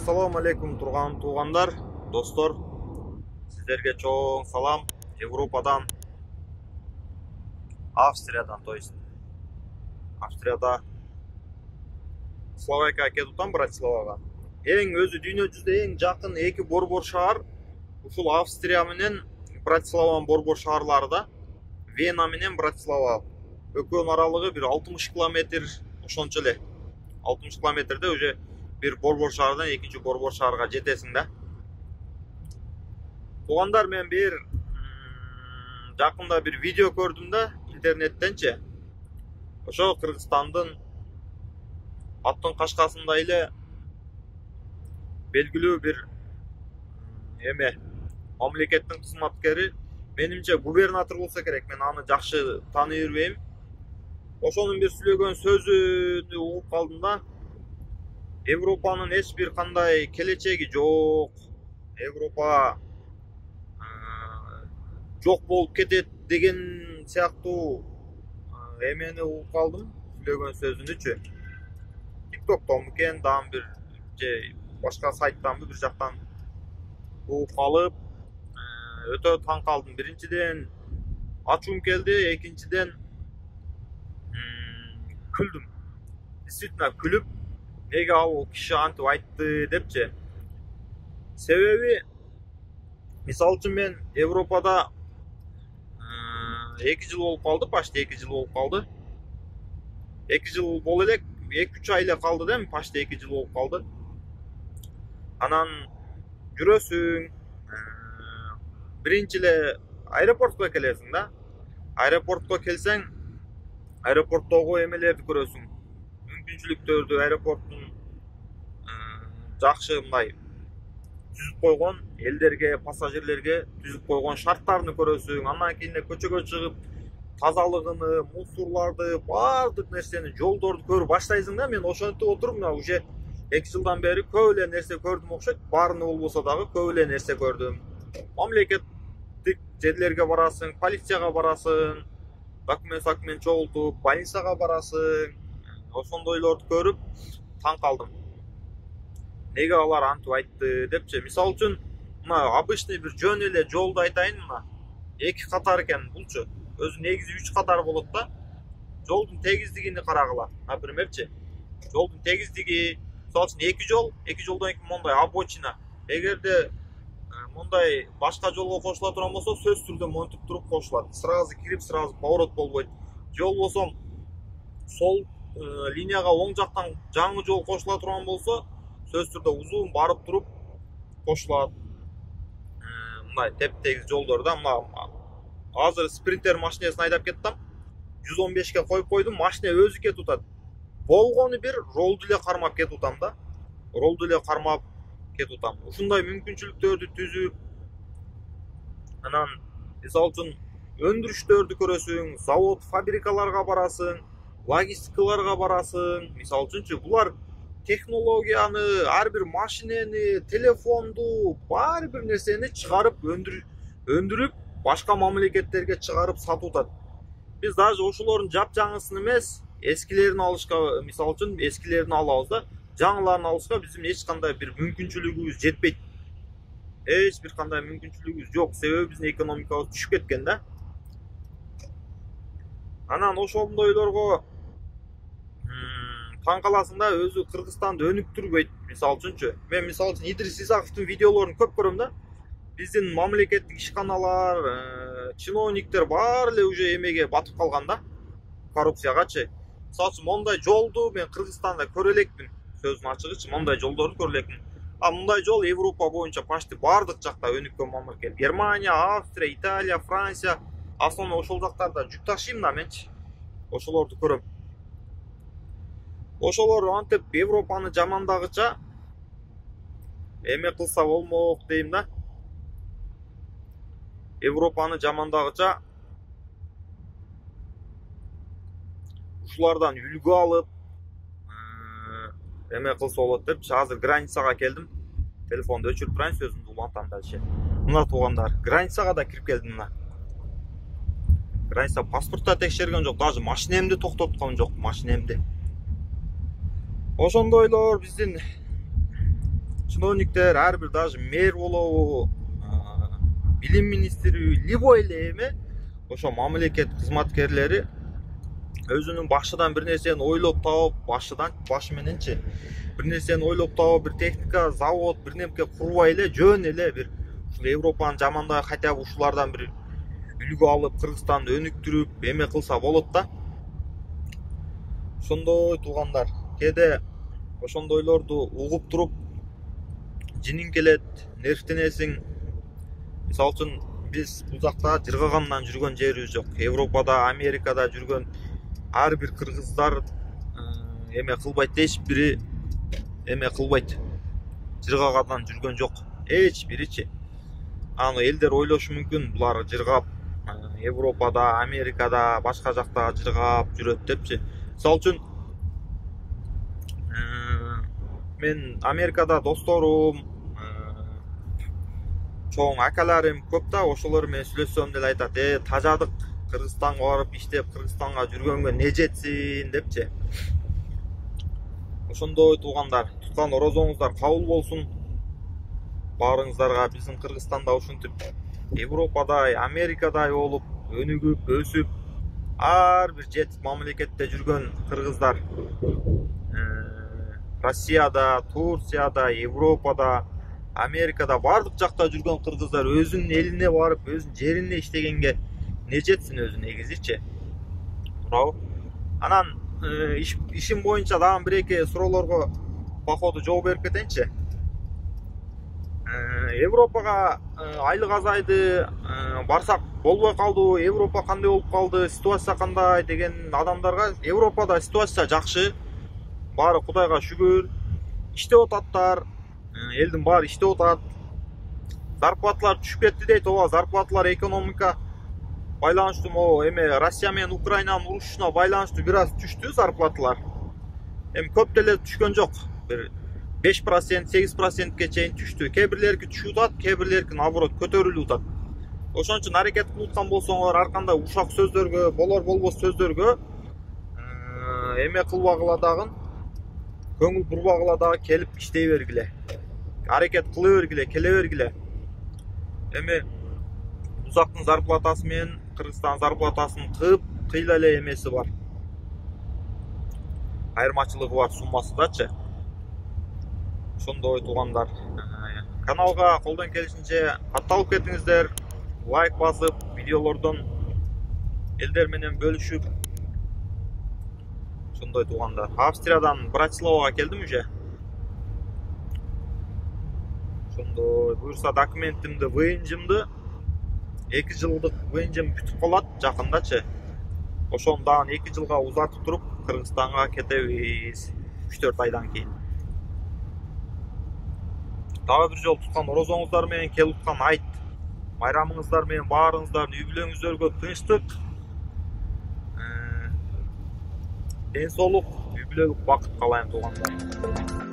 Assalamu alaikum туғандар, достор. Сіздерге чоң салам. Европадан, Австриядан, то есть. Австрияда Словакияға кетутам, Братиславаға. Ең өзі дүйнө жүзүндө ең жақын эки борбор шаар ушул Австрия менен Братиславанын борбор шаарлары да. Вена менен Братислава. Экөөнүн аралыгы бир 60 километр, ошончо эле. 60 километрде уже bir борбор шаардан экинчи борбор шаарга жетесиң да. Тугандар, мен бир жакында бир видео көрдүм да интернеттенчи. Ошо Кыргызстандын аттын кашкасында эле белгилүү бир мамлекеттин кызматкери, менимче губернатор болсо керек, мен аны жакшы тааный бербейм. Ошонун бир сүйлөгөн сөзүнү угуп калдым да. Европанын эч бир кандай келечеги жок. Европа жок болуп кетет деген сыяктуу эмени угуп калдым, сүйлөгөн сөзүнүчү. TikToктон мекен, дагы бир же башка сайттан бир жактан угуп калып, өтө таң калдым. Биринчиден ачуум келди, экинчиден күлдүм. Действительно күлүп, неге ал киши антип айтты депчи. Себеби, мисалы үчүн мен Европада 2 жыл болуп калды, почти 2 жыл болуп калды. 2 жыл боло элек, 2-3 ай эле калды да, почти 2 жыл болуп калды. Анан жүрөсүң, биринчи эле аэропортко келесиң да. Аэропортко келсең, аэропорттогу эмелерди көрөсүң. Мүмкүнчүлүктөрдү аэропорттун жакшы мындай түзүп койгон, элдерге, пассажирлерге түзүп койгон шарттарын көрөсүң. Андан кийин көчөгө чыгып, тазалыгыны, мусорларды, баардык нерсени, жолдорду көрүп баштайсың да. Мен ошентип отуруп, мына уже 2 жылдан бери көп эле нерсе көрдүм окшойт. Баарыны болбосо дагы көп эле нерсе көрдүм. Мамлекеттик жерлерге барасың, полицияга барасың, документ чогултуп, больницага барасың. Ошондойлорду көрүп таң калдым. Неге алар антип айтты депчи. Мисалы үчүн, мына обычный бир жөн эле жолду айтайын, мына 2 катар экен булчу. Өзү негизи 3 катар болот да. Жолдун тегиздигини карагыла. Напримерчи, жолдун тегиздиги, мисалы үчүн 2 жолдон кийин мондай обочина. Эгерде мондай башка жолго кошула турган болсо, сөзсүз түрдө монтип туруп кошулат. Сразу кирип, сразу поворот болбойт. Жол болсо сол линияга оң жактан жаңы жол кошула турган болсо, сөзсүз түрдө узун барып туруп кошулат. Мындай теп-тегиз жолдорда, мына азыр спринтер машинесин айдап кеттим. 115ке коюп койдум, машина өзү кетип атат. Болгону бир ролду эле кармап кетип атам да. Ролду эле кармап кетип атам. Ушундай мүмкүнчүлүктөрдү түзүп, анан мисалы үчүн өндүрүштөрдү көрөсүң, завод, фабрикаларга барасың, логистикаларга барасың. Мисалы үчүнчү, булар технологияны, ар бир машинени, телефонду, баары бир нерсени чыгарып, өндүрүп, башка мамлекеттерге чыгарып сатып атат. Биз даже ошолордун жап-жаңысын эмес, эскилерин алышка, мисалы үчүн эскилерин алабыз да, жаңыларын алышка биздин эч кандай бир мүмкүнчүлүгүбүз жетпейт. Эч бир кандай мүмкүнчүлүгүбүз жок, себеби биздин экономикабыз түшүп кеткен да. Анан ошондойлорго таң каласың да, өзү Кыргызстанды өнүктүрбөйт, мисалы үчүнчү. Мен мисалы үчүн Идрис Исаковдун видеолорун көп көрөм да. Биздин мамлекеттик ишканалар, чиновниктер баары эле уже эмеге батып калган да, коррупциягачы. Мисалы үчүн мондай жолду мен Кыргызстанда көрө элекмин, сөзүн ачыгычы, мондай жолдорду көрө элекмин. А мындай жол Европа боюнча почти баардык жакта өнүккөн мамлекет. Германия, Австрия, Италия, Франция, основной ошол жактарда жүк ташыйм да менчи. Ошолорду көрөм. Ошолор антип Европаны жамандагыча эме кылса болмок дейм да. Европаны жамандагыча ушулардан үлгү алып эме кылса болот деп, азыр границага келдим. Телефонду өчүрүп турайын, сөзүмдү улантам дальше. Мына тугандар, границага да кирип келдим мына. Граница паспортта текшерген жок, даже машинемди токтоткон жок, машинемди. Ошондойлор биздин чиновниктер ар бир даже мэр болобу, билим министри любой эле эме ошо мамлекет кызматкерлери өзүнүн башыдан бир нерсени ойлоп таап, башы мененчи бир нерсени ойлоп таап, бир техника, завод, бир немке курбай эле жөн эле бир ушул Европанын жамандай хотя бы ушулардан бир үлгү алып, Кыргызстанды өнүктүрүп эме кылса болот да. Ошондой туугандар, кээде ошондойлорду угуп туруп жиниң келет, нервтенесиң. Мисалы үчүн биз бул жакта жыргагандан жүргөн жерибиз жок. Европада, Америкада жүргөн ар бир кыргыздар эме кылбайт, эч бири эме кылбайт. Жыргагандан жүргөн жок. Эч биричи. Аны элдер ойлошу мүмкүн, булар жыргап Европада, Америкада, башка жакта жыргап жүрөт депчи. Мисалы үчүн мен Америкада досторум, чоң акаларым көп да, ошолор менен сүйлөшсөм деле айтат, тажадык Кыргызстанга барып иштеп, Кыргызстанга жүргөнгө не жетсин депчи. Ошондой туугандар, туткан орозоңуздар кабыл болсун. Баарыңыздарга биздин Кыргызстанда ушинтип Европадай, Америкадай болуп, өнүгүп, өсүп, ар бир жетип мамлекетте жүргөн кыргыздар, Россияда, Турцияда, Европада, Америкада бардык жакта жүргөн кыргыздар өзүнүн элине барып, өзүнүн жерине иштегенге не жетсин өзү негизичи. Туурабы? Анан ишим боюнча дагы бир эки суроолорго походу жооп берип кетейинчи. Европага айлык азайды, барсак болбой калды, Европа кандай болуп калды, ситуация кандай деген адамдарга Европада ситуация жакшы. Баары Кудайга шүгүр. Иштеп ататтар. Элдин баары иштеп атат. Зарплаталар түшүп кетти дейт. Ооба, зарплаталар экономика байланыштуу могу эме Россия менен Украинанын урушуна байланыштуу бир аз түштү зарплаталар. Эми көп деле түшкөн жок. Бир 5%, 8%ке чейин түштү. Кээ бирлерки түшүп атат, кээ бирлерки наоборот көтөрүлүп атат. Ошон үчүн аракет кылып аткан болсоңор, ар кандай ушак сөздөргө, болор болбос сөздөргө эме кылбагыла дагы, көңүл бурбагыла дагы келип иштей бергиле. Аракет кыла бергиле, келе бергиле. Эми узактын зарплатасы менен Кыргызстан зарплатасынын кыйла эле эмеси бар. Айырмачылыгы бар суммасыдачы. Ошондой туугандар, каналга колдон келишинче катталып кетиңиздер, лайк басып, видеолордон элдер менен бөлүшүп. Ошондой туугандар. Австриядан Братиславага келдим уже. Ошондой буюрса документимди, ВНЖимди 2 жылдык ВНЖим бүтүп калат жакындачы. Ошону дагы 2 жылга узартып туруп Кыргызстанга кетебиз 3-4 айдан кийин. Дагы бир жолу туткан орозоңуздар менен, келип аткан айт майрамыңыздар менен баарыңыздардын үй бүлөңүздөргө тынчтык, ден соолук, үй бүлөлүк бакыт каалайм туугандар.